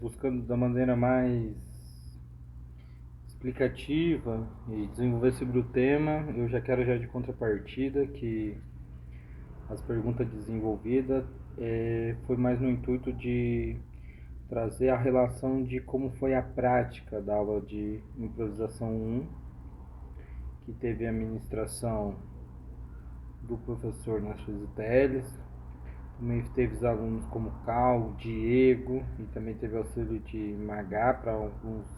buscando da maneira mais explicativa e desenvolver sobre o tema. Eu já quero já de contrapartida que as perguntas desenvolvidas foi mais no intuito de trazer a relação de como foi a prática da aula de improvisação 1, que teve a ministração do professor Narciso Teles. Também teve os alunos como Cal, Diego, e também teve auxílio de Magá para alguns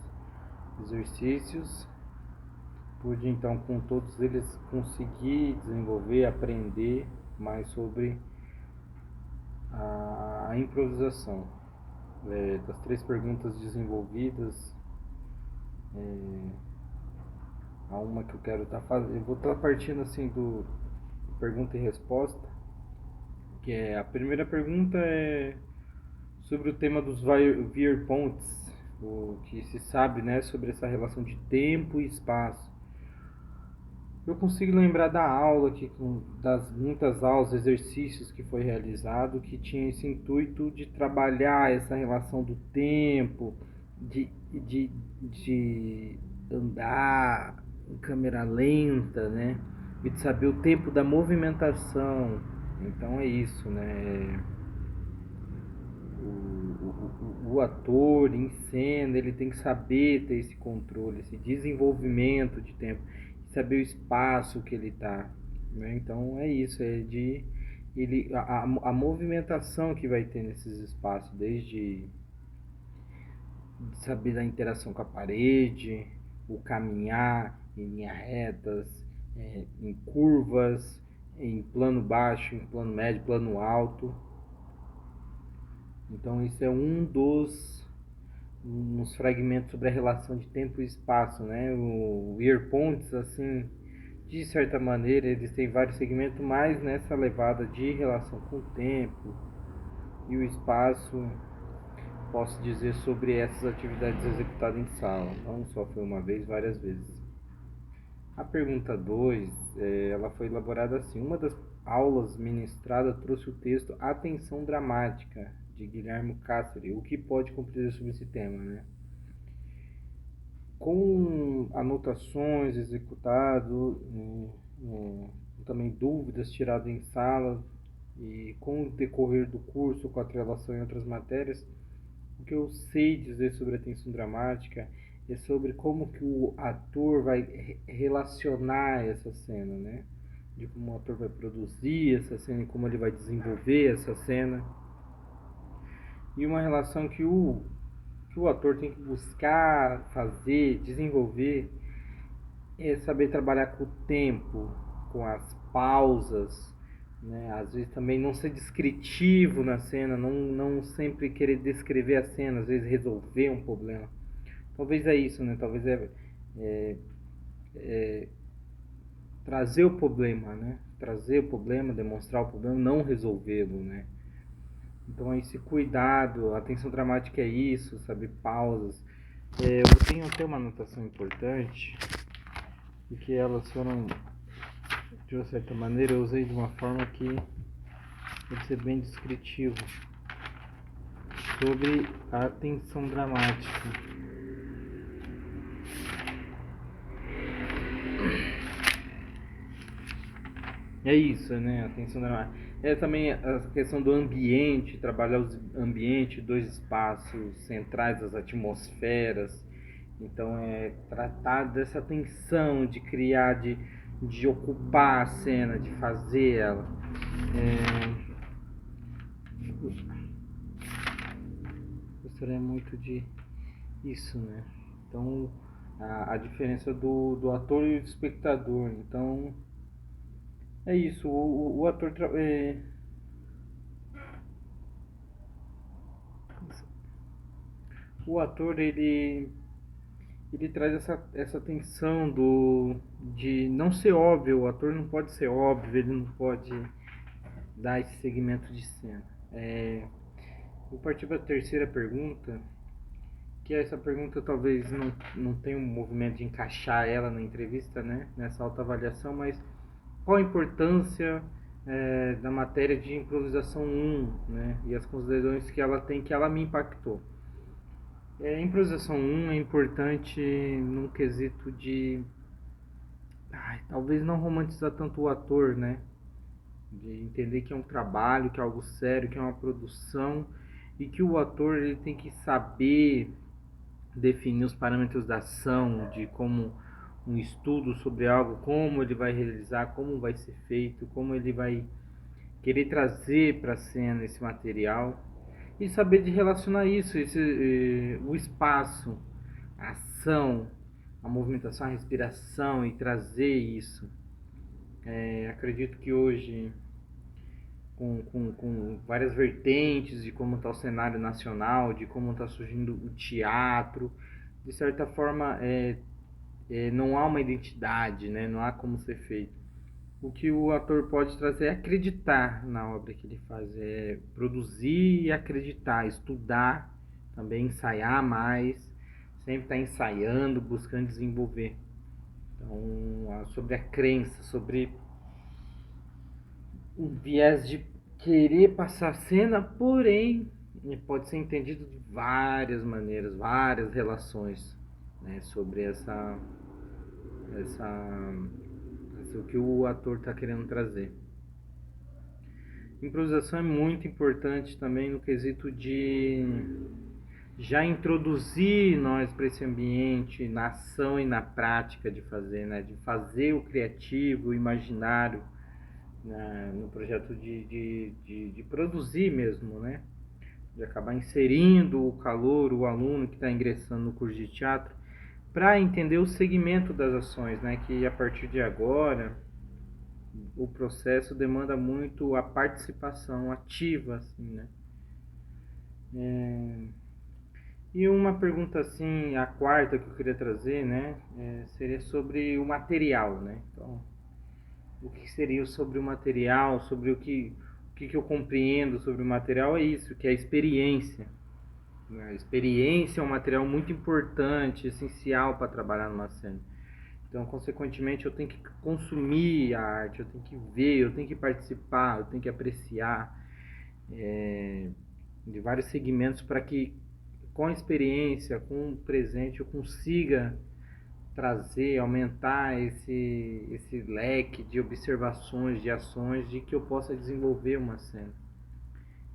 exercícios. Pude então com todos eles conseguir desenvolver, aprender mais sobre a improvisação. Das 3 perguntas desenvolvidas, há uma que eu quero estar fazendo. Eu vou estar partindo assim do pergunta e resposta, que é a primeira pergunta é sobre o tema dos Veerponts, o que se sabe, né, sobre essa relação de tempo e espaço. Eu consigo lembrar da aula, das muitas aulas, exercícios que foi realizado, que tinha esse intuito de trabalhar essa relação do tempo, de andar em câmera lenta, né? E de saber o tempo da movimentação. Então é isso, né? O ator em cena, ele tem que saber ter esse controle, esse desenvolvimento de tempo, saber o espaço que ele está, né? Então é isso, a movimentação que vai ter nesses espaços, desde saber da interação com a parede, o caminhar em linhas retas, em curvas, em plano baixo, em plano médio, plano alto. Então isso é uns fragmentos sobre a relação de tempo e espaço, né? O Earpoints, assim, de certa maneira, eles têm vários segmentos, mas nessa levada de relação com o tempo e o espaço, posso dizer sobre essas atividades executadas em sala. Não só foi uma vez, várias vezes. A pergunta 2, ela foi elaborada assim. Uma das aulas ministrada trouxe o texto Atenção Dramática, de Guilherme Cáceres. O que pode compreender sobre esse tema, né? Com anotações executado, também dúvidas tiradas em sala, e com o decorrer do curso, com a atrelação em outras matérias, o que eu sei dizer sobre a atenção dramática é sobre como que o ator vai relacionar essa cena, né? De como o ator vai produzir essa cena e como ele vai desenvolver essa cena. E uma relação que o ator tem que buscar fazer, desenvolver, é saber trabalhar com o tempo, com as pausas, né? Às vezes também não ser descritivo na cena, não sempre querer descrever a cena, às vezes resolver um problema. Talvez é isso, né? Talvez é trazer o problema, né? Trazer o problema, demonstrar o problema, não resolvê-lo, né? Então esse cuidado, a atenção dramática é isso, sabe? Pausas. Eu tenho até uma anotação importante, e que elas foram, de uma certa maneira, eu usei de uma forma que pode ser bem descritivo sobre a atenção dramática. É isso, né? Atenção dramática. É também a questão do ambiente, trabalhar o ambiente, 2 espaços centrais, as atmosferas. Então é tratar dessa tensão de criar, de ocupar a cena, de fazer ela. Gostaria muito de isso, né? Então a diferença do ator e do espectador. Então é isso, o ator o ator ele traz essa tensão de não ser óbvio, o ator não pode ser óbvio, ele não pode dar esse segmento de cena. Vou partir para a terceira pergunta, que essa pergunta talvez não tenha um movimento de encaixar ela na entrevista, né, nessa autoavaliação, mas qual a importância da matéria de improvisação 1, né, e as considerações que ela tem, que ela me impactou. Improvisação um é importante num quesito de, talvez não romantizar tanto o ator, né? De entender que é um trabalho, que é algo sério, que é uma produção e que o ator ele tem que saber definir os parâmetros da ação, de como um estudo sobre algo, como ele vai realizar, como vai ser feito, como ele vai querer trazer para a cena esse material e saber de relacionar isso, o espaço, a ação, a movimentação, a respiração e trazer isso. Acredito que hoje, com várias vertentes de como está o cenário nacional, de como está surgindo o teatro, de certa forma não há uma identidade, né? Não há como ser feito. O que o ator pode trazer é acreditar na obra que ele faz, é produzir e acreditar, estudar, também ensaiar mais, sempre estar ensaiando, buscando desenvolver. Então, sobre a crença, sobre um viés de querer passar a cena, porém pode ser entendido de várias maneiras, várias relações, né, sobre o que o ator está querendo trazer. Improvisação é muito importante também no quesito de já introduzir nós para esse ambiente, na ação e na prática de fazer, né? De fazer o criativo, o imaginário, no projeto de produzir mesmo, né? De acabar inserindo o calor, o aluno que está ingressando no curso de teatro, para entender o segmento das ações, né? Que a partir de agora o processo demanda muito a participação ativa, assim, né? E uma pergunta assim, a quarta que eu queria trazer, né, seria sobre o material, né? Então, o que seria sobre o material, sobre o que eu compreendo sobre o material é isso, que é a experiência. A experiência é um material muito importante, essencial para trabalhar numa cena. Então, consequentemente, eu tenho que consumir a arte, eu tenho que ver, eu tenho que participar, eu tenho que apreciar de vários segmentos para que, com a experiência, com o presente, eu consiga trazer, aumentar esse leque de observações, de ações, de que eu possa desenvolver uma cena.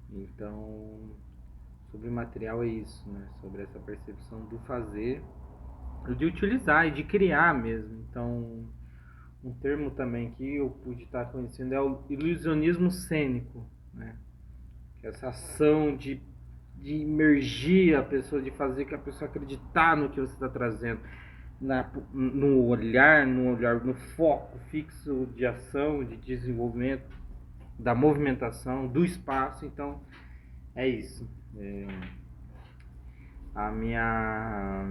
Então, sobre o material é isso, né? Sobre essa percepção do fazer, de utilizar e de criar mesmo. Então, um termo também que eu pude estar conhecendo é o ilusionismo cênico, né? Que é essa ação de imergir a pessoa, de fazer que a pessoa acreditar no que você está trazendo, no olhar, no foco fixo de ação, de desenvolvimento, da movimentação, do espaço. Então, é isso. A minha.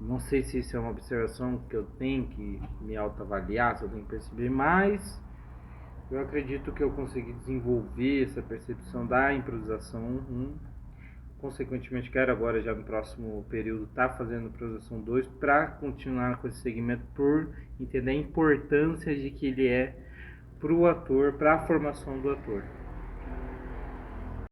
Não sei se isso é uma observação que eu tenho que me autoavaliar, se eu tenho que perceber, mas eu acredito que eu consegui desenvolver essa percepção da improvisação. Consequentemente, quero agora, já no próximo período, estar fazendo improvisação 2 para continuar com esse segmento, por entender a importância de que ele é para o ator, para a formação do ator.